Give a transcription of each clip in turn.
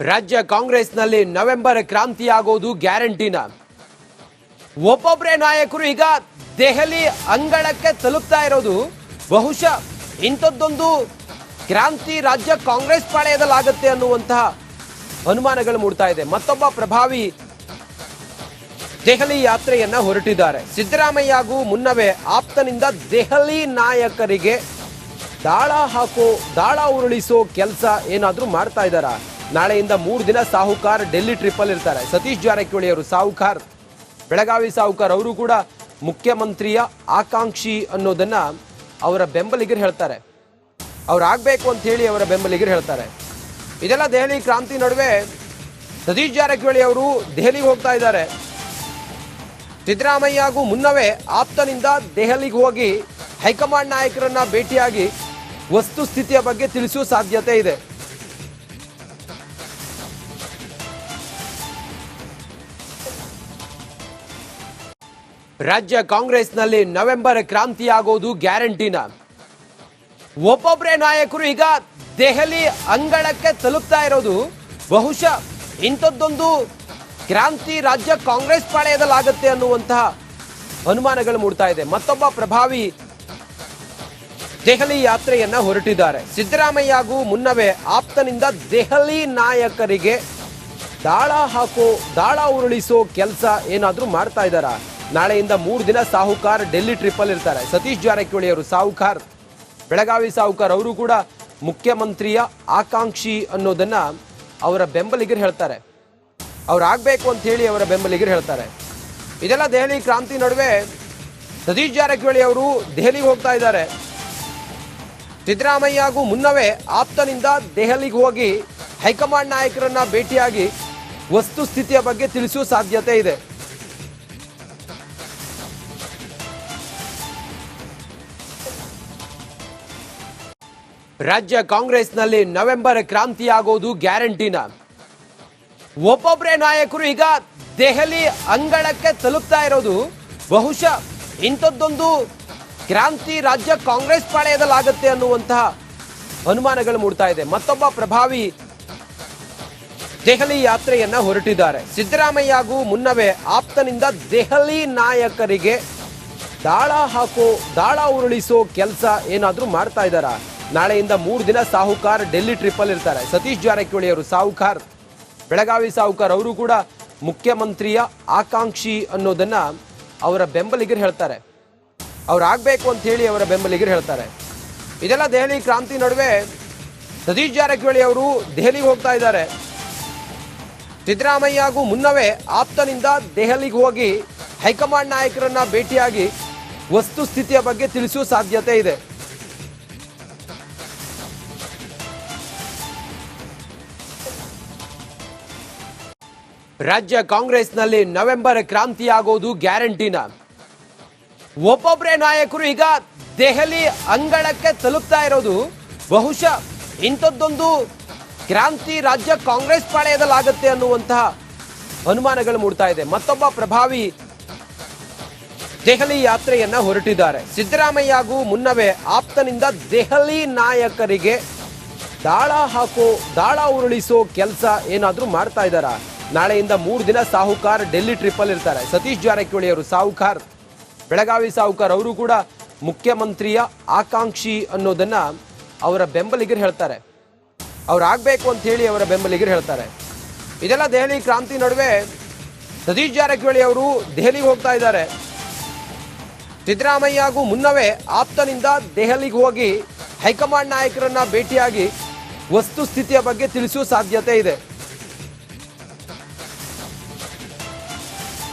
ರಾಜ್ಯ ಕಾಂಗ್ರೆಸ್ನಲ್ಲಿ ನವೆಂಬರ್ ಕ್ರಾಂತಿಯಾಗೋದು ಗ್ಯಾರಂಟಿನ. ಒಬ್ಬೊಬ್ಬರೇ ನಾಯಕರು ಈಗ ದೆಹಲಿ ಅಂಗಳಕ್ಕೆ ತಲುಪ್ತಾ ಇರೋದು ಬಹುಶಃ ಇಂಥದ್ದೊಂದು ಕ್ರಾಂತಿ ರಾಜ್ಯ ಕಾಂಗ್ರೆಸ್ ಪಾಳೆಯದಲ್ಲಾಗುತ್ತೆ ಅನ್ನುವಂತಹ ಅನುಮಾನಗಳು ಮೂಡ್ತಾ ಇದೆ. ಮತ್ತೊಬ್ಬ ಪ್ರಭಾವಿ ದೆಹಲಿ ಯಾತ್ರೆಯನ್ನ ಹೊರಟಿದ್ದಾರೆ. ಸಿದ್ದರಾಮಯ್ಯಗೂ ಮುನ್ನವೇ ಆಪ್ತನಿಂದ ದೆಹಲಿ ನಾಯಕರಿಗೆ ದಾಳ ಉರುಳಿಸೋ ಕೆಲಸ ಏನಾದ್ರೂ ಮಾಡ್ತಾ ಇದ್ದಾರಾ? ನಾಳೆಯಿಂದ 3 ದಿನ ಸಾಹುಕಾರ್ ಡೆಲ್ಲಿ ಟ್ರಿಪ್ ಅಲ್ಲಿ ಇರ್ತಾರೆ. ಸತೀಶ್ ಜಾರಕಿಹೊಳಿ ಅವರು ಸಾಹುಕಾರ್, ಬೆಳಗಾವಿ ಸಾಹುಕಾರ್ ಅವರು ಕೂಡ ಮುಖ್ಯಮಂತ್ರಿಯ ಆಕಾಂಕ್ಷಿ ಅನ್ನೋದನ್ನ ಅವರ ಬೆಂಬಲಿಗರು ಹೇಳ್ತಾರೆ. ಅವ್ರು ಆಗ್ಬೇಕು ಅಂತ ಹೇಳಿ ಅವರ ಬೆಂಬಲಿಗರು ಹೇಳ್ತಾರೆ. ಇದೆಲ್ಲ ದೆಹಲಿ ಕ್ರಾಂತಿ ನಡುವೆ ಸತೀಶ್ ಜಾರಕಿಹೊಳಿ ಅವರು ದೆಹಲಿಗೆ ಹೋಗ್ತಾ ಇದ್ದಾರೆ. ಸಿದ್ದರಾಮಯ್ಯಗೂ ಮುನ್ನವೇ ಆಪ್ತನಿಂದ ದೆಹಲಿಗೆ ಹೋಗಿ ಹೈಕಮಾಂಡ್ ನಾಯಕರನ್ನ ಭೇಟಿಯಾಗಿ ವಸ್ತುಸ್ಥಿತಿಯ ಬಗ್ಗೆ ತಿಳಿಸುವ ಸಾಧ್ಯತೆ ಇದೆ. ರಾಜ್ಯ ಕಾಂಗ್ರೆಸ್ನಲ್ಲಿ ನವೆಂಬರ್ ಕ್ರಾಂತಿಯಾಗೋದು ಗ್ಯಾರಂಟಿನ. ಒಬ್ಬೊಬ್ಬರೇ ನಾಯಕರು ಈಗ ದೆಹಲಿ ಅಂಗಳಕ್ಕೆ ತಲುಪ್ತಾ ಇರೋದು ಬಹುಶಃ ಇಂಥದ್ದೊಂದು ಕ್ರಾಂತಿ ರಾಜ್ಯ ಕಾಂಗ್ರೆಸ್ ಪಾಳೆಯದಲ್ಲಾಗುತ್ತೆ ಅನ್ನುವಂತಹ ಅನುಮಾನಗಳು ಮೂಡ್ತಾ ಇದೆ. ಮತ್ತೊಬ್ಬ ಪ್ರಭಾವಿ ದೆಹಲಿ ಯಾತ್ರೆಯನ್ನ ಹೊರಟಿದ್ದಾರೆ. ಸಿದ್ದರಾಮಯ್ಯಗೂ ಮುನ್ನವೇ ಆಪ್ತನಿಂದ ದೆಹಲಿ ನಾಯಕರಿಗೆ ದಾಳ ಉರುಳಿಸೋ ಕೆಲಸ ಏನಾದ್ರೂ ಮಾಡ್ತಾ ಇದ್ದಾರಾ? ನಾಳೆಯಿಂದ 3 ದಿನ ಸಾಹುಕಾರ್ ಡೆಲ್ಲಿ ಟ್ರಿಪ್ ಅಲ್ಲಿ ಇರ್ತಾರೆ. ಸತೀಶ್ ಜಾರಕಿಹೊಳಿ ಅವರು ಸಾಹುಕಾರ್, ಬೆಳಗಾವಿ ಸಾಹುಕಾರ್ ಅವರು ಕೂಡ ಮುಖ್ಯಮಂತ್ರಿಯ ಆಕಾಂಕ್ಷಿ ಅನ್ನೋದನ್ನ ಅವರ ಬೆಂಬಲಿಗರು ಹೇಳ್ತಾರೆ. ಅವ್ರು ಆಗ್ಬೇಕು ಅಂತ ಹೇಳಿ ಅವರ ಬೆಂಬಲಿಗರು ಹೇಳ್ತಾರೆ. ಇದೆಲ್ಲ ದೆಹಲಿ ಕ್ರಾಂತಿ ನಡುವೆ ಸತೀಶ್ ಜಾರಕಿಹೊಳಿ ಅವರು ದೆಹಲಿಗೆ ಹೋಗ್ತಾ ಇದ್ದಾರೆ. ಸಿದ್ದರಾಮಯ್ಯಗೂ ಮುನ್ನವೇ ಆಪ್ತನಿಂದ ದೆಹಲಿಗೆ ಹೋಗಿ ಹೈಕಮಾಂಡ್ ನಾಯಕರನ್ನ ಭೇಟಿಯಾಗಿ ವಸ್ತುಸ್ಥಿತಿಯ ಬಗ್ಗೆ ತಿಳಿಸುವ ಸಾಧ್ಯತೆ ಇದೆ. ರಾಜ್ಯ ಕಾಂಗ್ರೆಸ್ನಲ್ಲಿ ನವೆಂಬರ್ ಕ್ರಾಂತಿಯಾಗೋದು ಗ್ಯಾರಂಟಿನ. ಒಬ್ಬೊಬ್ಬರೇ ನಾಯಕರು ಈಗ ದೆಹಲಿ ಅಂಗಳಕ್ಕೆ ತಲುಪ್ತಾ ಇರೋದು ಬಹುಶಃ ಇಂಥದ್ದೊಂದು ಕ್ರಾಂತಿ ರಾಜ್ಯ ಕಾಂಗ್ರೆಸ್ ಪಾಳೆಯದಲ್ಲಾಗುತ್ತೆ ಅನ್ನುವಂತಹ ಅನುಮಾನಗಳು ಮೂಡ್ತಾ ಇದೆ. ಮತ್ತೊಬ್ಬ ಪ್ರಭಾವಿ ದೆಹಲಿ ಯಾತ್ರೆಯನ್ನ ಹೊರಟಿದ್ದಾರೆ. ಸಿದ್ದರಾಮಯ್ಯಗೂ ಮುನ್ನವೇ ಆಪ್ತನಿಂದ ದೆಹಲಿ ನಾಯಕರಿಗೆ ದಾಳ ಉರುಳಿಸೋ ಕೆಲಸ ಏನಾದ್ರೂ ಮಾಡ್ತಾ ಇದ್ದಾರಾ? ನಾಳೆಯಿಂದ 3 ದಿನ ಸಾಹುಕಾರ್ ಡೆಲ್ಲಿ ಟ್ರಿಪ್ ಅಲ್ಲಿ ಇರ್ತಾರೆ. ಸತೀಶ್ ಜಾರಕಿಹೊಳಿ ಅವರು ಸಾಹುಕಾರ್, ಬೆಳಗಾವಿ ಸಾಹುಕಾರ್ ಅವರು ಕೂಡ ಮುಖ್ಯಮಂತ್ರಿಯ ಆಕಾಂಕ್ಷಿ ಅನ್ನೋದನ್ನ ಅವರ ಬೆಂಬಲಿಗರು ಹೇಳ್ತಾರೆ. ಅವ್ರು ಆಗ್ಬೇಕು ಅಂತ ಹೇಳಿ ಅವರ ಬೆಂಬಲಿಗರು ಹೇಳ್ತಾರೆ. ಇದೆಲ್ಲ ದೆಹಲಿ ಕ್ರಾಂತಿ ನಡುವೆ ಸತೀಶ್ ಜಾರಕಿಹೊಳಿ ಅವರು ದೆಹಲಿಗೆ ಹೋಗ್ತಾ ಇದ್ದಾರೆ. ಸಿದ್ದರಾಮಯ್ಯಗೂ ಮುನ್ನವೇ ಆಪ್ತನಿಂದ ದೆಹಲಿಗೆ ಹೋಗಿ ಹೈಕಮಾಂಡ್ ನಾಯಕರನ್ನ ಭೇಟಿಯಾಗಿ ವಸ್ತುಸ್ಥಿತಿಯ ಬಗ್ಗೆ ತಿಳಿಸುವ ಸಾಧ್ಯತೆ ಇದೆ. ರಾಜ್ಯ ಕಾಂಗ್ರೆಸ್ನಲ್ಲಿ ನವೆಂಬರ್ ಕ್ರಾಂತಿಯಾಗೋದು ಗ್ಯಾರಂಟಿನ. ಒಬ್ಬೊಬ್ಬರೇ ನಾಯಕರು ಈಗ ದೆಹಲಿ ಅಂಗಳಕ್ಕೆ ತಲುಪ್ತಾ ಇರೋದು ಬಹುಶಃ ಇಂಥದ್ದೊಂದು ಕ್ರಾಂತಿ ರಾಜ್ಯ ಕಾಂಗ್ರೆಸ್ ಪಾಳೆಯದಲ್ಲಾಗುತ್ತೆ ಅನ್ನುವಂತಹ ಅನುಮಾನಗಳು ಮೂಡ್ತಾ ಇದೆ. ಮತ್ತೊಬ್ಬ ಪ್ರಭಾವಿ ದೆಹಲಿ ಯಾತ್ರೆಯನ್ನ ಹೊರಟಿದ್ದಾರೆ. ಸಿದ್ದರಾಮಯ್ಯಗೂ ಮುನ್ನವೇ ಆಪ್ತನಿಂದ ದೆಹಲಿ ನಾಯಕರಿಗೆ ದಾಳ ಉರುಳಿಸೋ ಕೆಲಸ ಏನಾದ್ರೂ ಮಾಡ್ತಾ ಇದ್ದಾರಾ? ನಾಳೆಯಿಂದ 3 ದಿನ ಸಾಹುಕಾರ್ ಡೆಲ್ಲಿ ಟ್ರಿಪ್ ಅಲ್ಲಿ ಇರ್ತಾರೆ. ಸತೀಶ್ ಜಾರಕಿಹೊಳಿ ಅವರು ಸಾಹುಕಾರ್, ಬೆಳಗಾವಿ ಸಾಹುಕಾರ್ ಅವರು ಕೂಡ ಮುಖ್ಯಮಂತ್ರಿಯ ಆಕಾಂಕ್ಷಿ ಅನ್ನೋದನ್ನ ಅವರ ಬೆಂಬಲಿಗರು ಹೇಳ್ತಾರೆ. ಅವ್ರು ಆಗ್ಬೇಕು ಅಂತ ಹೇಳಿ ಅವರ ಬೆಂಬಲಿಗರು ಹೇಳ್ತಾರೆ. ಇದೆಲ್ಲ ದೆಹಲಿ ಕ್ರಾಂತಿ ನಡುವೆ ಸತೀಶ್ ಜಾರಕಿಹೊಳಿ ಅವರು ದೆಹಲಿಗೆ ಹೋಗ್ತಾ ಇದ್ದಾರೆ. ಸಿದ್ದರಾಮಯ್ಯಗೂ ಮುನ್ನವೇ ಆಪ್ತನಿಂದ ದೆಹಲಿಗೆ ಹೋಗಿ ಹೈಕಮಾಂಡ್ ನಾಯಕರನ್ನ ಭೇಟಿಯಾಗಿ ವಸ್ತುಸ್ಥಿತಿಯ ಬಗ್ಗೆ ತಿಳಿಸುವ ಸಾಧ್ಯತೆ ಇದೆ.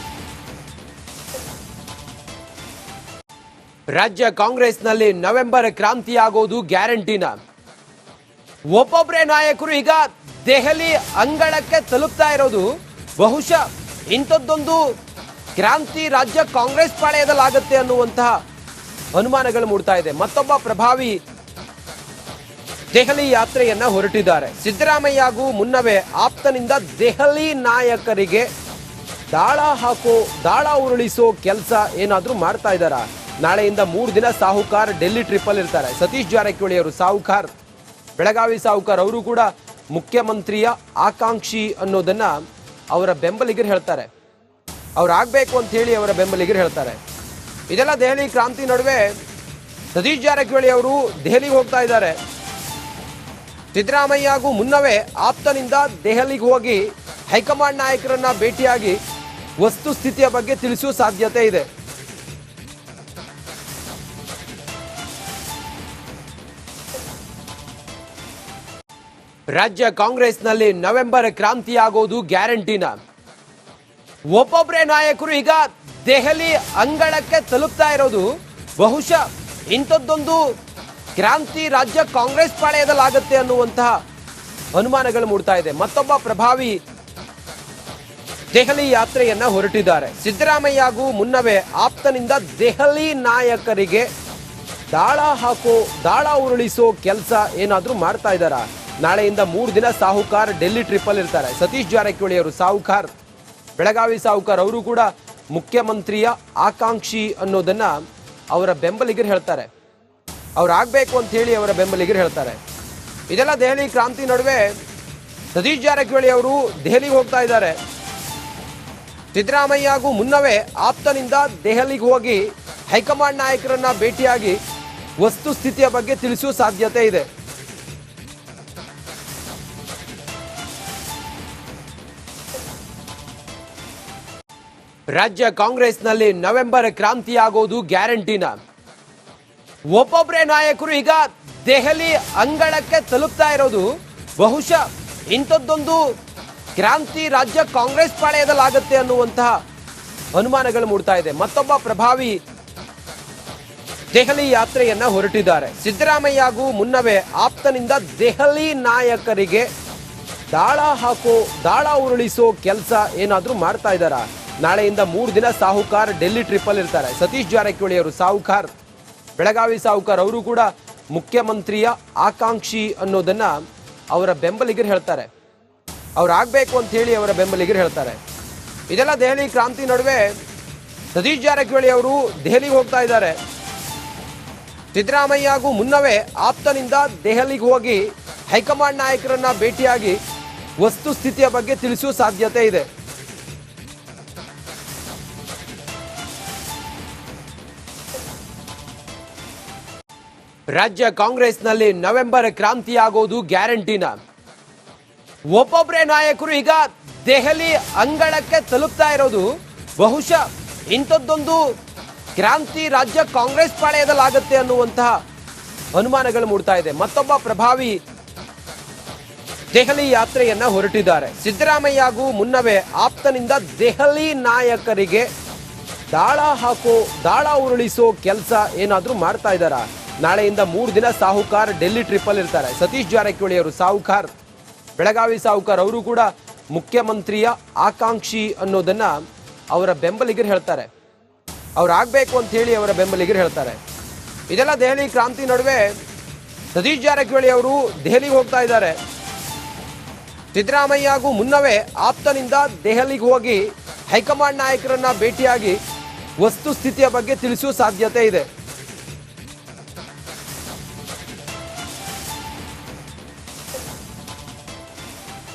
ರಾಜ್ಯ ಕಾಂಗ್ರೆಸ್ನಲ್ಲಿ ನವೆಂಬರ್ ಕ್ರಾಂತಿಯಾಗೋದು ಗ್ಯಾರಂಟಿನ. ಒಬ್ಬೊಬ್ಬರೇ ನಾಯಕರು ಈಗ ದೆಹಲಿ ಅಂಗಳಕ್ಕೆ ತಲುಪ್ತಾ ಇರೋದು ಬಹುಶಃ ಇಂಥದ್ದೊಂದು ಕ್ರಾಂತಿ ರಾಜ್ಯ ಕಾಂಗ್ರೆಸ್ ಪಾಳೆಯದಲ್ಲಾಗುತ್ತೆ ಅನ್ನುವಂತಹ ಅನುಮಾನಗಳು ಮೂಡ್ತಾ ಇದೆ. ಮತ್ತೊಬ್ಬ ಪ್ರಭಾವಿ ದೆಹಲಿ ಯಾತ್ರೆಯನ್ನ ಹೊರಟಿದ್ದಾರೆ. ಸಿದ್ದರಾಮಯ್ಯಗೂ ಮುನ್ನವೇ ಆಪ್ತನಿಂದ ದೆಹಲಿ ನಾಯಕರಿಗೆ ದಾಳ ಉರುಳಿಸೋ ಕೆಲಸ ಏನಾದ್ರೂ ಮಾಡ್ತಾ ಇದ್ದಾರಾ? ನಾಳೆಯಿಂದ 3 ದಿನ ಸಾಹುಕಾರ್ ಡೆಲ್ಲಿ ಟ್ರಿಪ್ ಅಲ್ಲಿ ಇರ್ತಾರೆ. ಸತೀಶ್ ಜಾರಕಿಹೊಳಿ ಅವರು ಸಾಹುಕಾರ್, ಬೆಳಗಾವಿ ಸಾಹುಕಾರ್ ಅವರು ಕೂಡ ಮುಖ್ಯಮಂತ್ರಿಯ ಆಕಾಂಕ್ಷಿ ಅನ್ನೋದನ್ನ ಅವರ ಬೆಂಬಲಿಗರು ಹೇಳ್ತಾರೆ. ಅವ್ರು ಆಗ್ಬೇಕು ಅಂತ ಹೇಳಿ ಅವರ ಬೆಂಬಲಿಗರು ಹೇಳ್ತಾರೆ. ಇದೆಲ್ಲ ದೆಹಲಿ ಕ್ರಾಂತಿ ನಡುವೆ ಸತೀಶ್ ಜಾರಕಿಹೊಳಿ ಅವರು ದೆಹಲಿಗೆ ಹೋಗ್ತಾ ಇದ್ದಾರೆ. ಸಿದ್ದರಾಮಯ್ಯಗೂ ಮುನ್ನವೇ ಆಪ್ತನಿಂದ ದೆಹಲಿಗೆ ಹೋಗಿ ಹೈಕಮಾಂಡ್ ನಾಯಕರನ್ನ ಭೇಟಿಯಾಗಿ ವಸ್ತುಸ್ಥಿತಿಯ ಬಗ್ಗೆ ತಿಳಿಸುವ ಸಾಧ್ಯತೆ ಇದೆ. ರಾಜ್ಯ ಕಾಂಗ್ರೆಸ್ನಲ್ಲಿ ನವೆಂಬರ್ ಕ್ರಾಂತಿಯಾಗೋದು ಗ್ಯಾರಂಟಿನ. ಒಬ್ಬೊಬ್ಬರೇ ನಾಯಕರು ಈಗ ದೆಹಲಿ ಅಂಗಳಕ್ಕೆ ತಲುಪ್ತಾ ಇರೋದು ಬಹುಶಃ ಇಂಥದ್ದೊಂದು ಕ್ರಾಂತಿ ರಾಜ್ಯ ಕಾಂಗ್ರೆಸ್ ಪಾಳೆಯದಲ್ಲಾಗುತ್ತೆ ಅನ್ನುವಂತಹ ಅನುಮಾನಗಳು ಮೂಡ್ತಾ ಇದೆ. ಮತ್ತೊಬ್ಬ ಪ್ರಭಾವಿ ದೆಹಲಿ ಯಾತ್ರೆಯನ್ನ ಹೊರಟಿದ್ದಾರೆ. ಸಿದ್ದರಾಮಯ್ಯಗೂ ಮುನ್ನವೇ ಆಪ್ತನಿಂದ ದೆಹಲಿ ನಾಯಕರಿಗೆ ದಾಳ ಉರುಳಿಸೋ ಕೆಲಸ ಏನಾದ್ರೂ ಮಾಡ್ತಾ ಇದ್ದಾರಾ? ನಾಳೆಯಿಂದ 3 ದಿನ ಸಾಹುಕಾರ್ ಡೆಲ್ಲಿ ಟ್ರಿಪ್ಪಲ್ ಇರ್ತಾರೆ. ಸತೀಶ್ ಜಾರಕಿಹೊಳಿ ಅವರು ಸಾಹುಕಾರ್, ಬೆಳಗಾವಿ ಸಾಹುಕಾರ್ ಅವರು ಕೂಡ ಮುಖ್ಯಮಂತ್ರಿಯ ಆಕಾಂಕ್ಷಿ ಅನ್ನೋದನ್ನ ಅವರ ಬೆಂಬಲಿಗರು ಹೇಳ್ತಾರೆ. ಅವ್ರು ಆಗ್ಬೇಕು ಅಂತ ಹೇಳಿ ಅವರ ಬೆಂಬಲಿಗರು ಹೇಳ್ತಾರೆ. ಇದೆಲ್ಲ ದೆಹಲಿ ಕ್ರಾಂತಿ ನಡುವೆ ಸತೀಶ್ ಜಾರಕಿಹೊಳಿ ಅವರು ದೆಹಲಿಗೆ ಹೋಗ್ತಾ ಇದ್ದಾರೆ. ಸಿದ್ದರಾಮಯ್ಯಗೂ ಮುನ್ನವೇ ಆಪ್ತನಿಂದ ದೆಹಲಿಗೆ ಹೋಗಿ ಹೈಕಮಾಂಡ್ ನಾಯಕರನ್ನ ಭೇಟಿಯಾಗಿ ವಸ್ತುಸ್ಥಿತಿಯ ಬಗ್ಗೆ ತಿಳಿಸುವ ಸಾಧ್ಯತೆ ಇದೆ. ರಾಜ್ಯ ಕಾಂಗ್ರೆಸ್ನಲ್ಲಿ ನವೆಂಬರ್ ಕ್ರಾಂತಿಯಾಗೋದು ಗ್ಯಾರಂಟಿನ. ಒಬ್ಬೊಬ್ಬರೇ ನಾಯಕರು ಈಗ ದೆಹಲಿ ಅಂಗಳಕ್ಕೆ ತಲುಪ್ತಾ ಇರೋದು ಬಹುಶಃ ಇಂಥದ್ದೊಂದು ಕ್ರಾಂತಿ ರಾಜ್ಯ ಕಾಂಗ್ರೆಸ್ ಪಾಳೆಯದಲ್ಲಾಗುತ್ತೆ ಅನ್ನುವಂತಹ ಅನುಮಾನಗಳು ಮೂಡ್ತಾ ಇದೆ. ಮತ್ತೊಬ್ಬ ಪ್ರಭಾವಿ ದೆಹಲಿ ಯಾತ್ರೆಯನ್ನ ಹೊರಟಿದ್ದಾರೆ. ಸಿದ್ದರಾಮಯ್ಯಗೂ ಮುನ್ನವೇ ಆಪ್ತನಿಂದ ದೆಹಲಿ ನಾಯಕರಿಗೆ ದಾಳ ಉರುಳಿಸೋ ಕೆಲಸ ಏನಾದ್ರೂ ಮಾಡ್ತಾ ಇದ್ದಾರಾ? ನಾಳೆಯಿಂದ 3 ದಿನ ಸಾಹುಕಾರ್ ಡೆಲ್ಲಿ ಟ್ರಿಪ್ಪಲ್ ಇರ್ತಾರೆ. ಸತೀಶ್ ಜಾರಕಿಹೊಳಿ ಅವರು ಸಾಹುಕಾರ್, ಬೆಳಗಾವಿ ಸಾಹುಕಾರ್ ಅವರು ಕೂಡ ಮುಖ್ಯಮಂತ್ರಿಯ ಆಕಾಂಕ್ಷಿ ಅನ್ನೋದನ್ನ ಅವರ ಬೆಂಬಲಿಗರು ಹೇಳ್ತಾರೆ. ಅವ್ರು ಆಗ್ಬೇಕು ಅಂತ ಹೇಳಿ ಅವರ ಬೆಂಬಲಿಗರು ಹೇಳ್ತಾರೆ. ಇದೆಲ್ಲ ದೆಹಲಿ ಕ್ರಾಂತಿ ನಡುವೆ ಸತೀಶ್ ಜಾರಕಿಹೊಳಿ ಅವರು ದೆಹಲಿಗೆ ಹೋಗ್ತಾ ಇದ್ದಾರೆ. ಸಿದ್ದರಾಮಯ್ಯಗೂ ಮುನ್ನವೇ ಆಪ್ತನಿಂದ ದೆಹಲಿಗೆ ಹೋಗಿ ಹೈಕಮಾಂಡ್ ನಾಯಕರನ್ನ ಭೇಟಿಯಾಗಿ ವಸ್ತುಸ್ಥಿತಿಯ ಬಗ್ಗೆ ತಿಳಿಸುವ ಸಾಧ್ಯತೆ ಇದೆ. ರಾಜ್ಯ ಕಾಂಗ್ರೆಸ್ನಲ್ಲಿ ನವೆಂಬರ್ ಕ್ರಾಂತಿಯಾಗೋದು ಗ್ಯಾರಂಟಿನ. ಒಬ್ಬೊಬ್ಬರೇ ನಾಯಕರು ಈಗ ದೆಹಲಿ ಅಂಗಳಕ್ಕೆ ತಲುಪ್ತಾ ಇರೋದು ಬಹುಶಃ ಇಂಥದ್ದೊಂದು ಕ್ರಾಂತಿ ರಾಜ್ಯ ಕಾಂಗ್ರೆಸ್ ಪಾಳೆಯದಲ್ಲಾಗುತ್ತೆ ಅನ್ನುವಂತಹ ಅನುಮಾನಗಳು ಮೂಡ್ತಾ ಇದೆ. ಮತ್ತೊಬ್ಬ ಪ್ರಭಾವಿ ದೆಹಲಿ ಯಾತ್ರೆಯನ್ನ ಹೊರಟಿದ್ದಾರೆ. ಸಿದ್ದರಾಮಯ್ಯಗೂ ಮುನ್ನವೇ ಆಪ್ತನಿಂದ ದೆಹಲಿ ನಾಯಕರಿಗೆ ದಾಳ ಉರುಳಿಸೋ ಕೆಲಸ ಏನಾದ್ರೂ ಮಾಡ್ತಾ ಇದ್ದಾರಾ? ನಾಳೆಯಿಂದ 3 ದಿನ ಸಾಹುಕಾರ್ ಡೆಲ್ಲಿ ಟ್ರಿಪ್ಪಲ್ ಇರ್ತಾರೆ. ಸತೀಶ್ ಜಾರಕಿಹೊಳಿ ಅವರು ಸಾಹುಕಾರ್, ಬೆಳಗಾವಿ ಸಾಹುಕಾರ್ ಅವರು ಕೂಡ ಮುಖ್ಯಮಂತ್ರಿಯ ಆಕಾಂಕ್ಷಿ ಅನ್ನೋದನ್ನ ಅವರ ಬೆಂಬಲಿಗರು ಹೇಳ್ತಾರೆ. ಅವ್ರು ಆಗ್ಬೇಕು ಅಂತ ಹೇಳಿ ಅವರ ಬೆಂಬಲಿಗರು ಹೇಳ್ತಾರೆ. ಇದೆಲ್ಲ ದೆಹಲಿ ಕ್ರಾಂತಿ ನಡುವೆ ಸತೀಶ್ ಜಾರಕಿಹೊಳಿ ಅವರು ದೆಹಲಿಗೆ ಹೋಗ್ತಾ ಇದ್ದಾರೆ. ಸಿದ್ದರಾಮಯ್ಯಗೂ ಮುನ್ನವೇ ಆಪ್ತನಿಂದ ದೆಹಲಿಗೆ ಹೋಗಿ ಹೈಕಮಾಂಡ್ ನಾಯಕರನ್ನ ಭೇಟಿಯಾಗಿ ವಸ್ತುಸ್ಥಿತಿಯ ಬಗ್ಗೆ ತಿಳಿಸುವ ಸಾಧ್ಯತೆ ಇದೆ.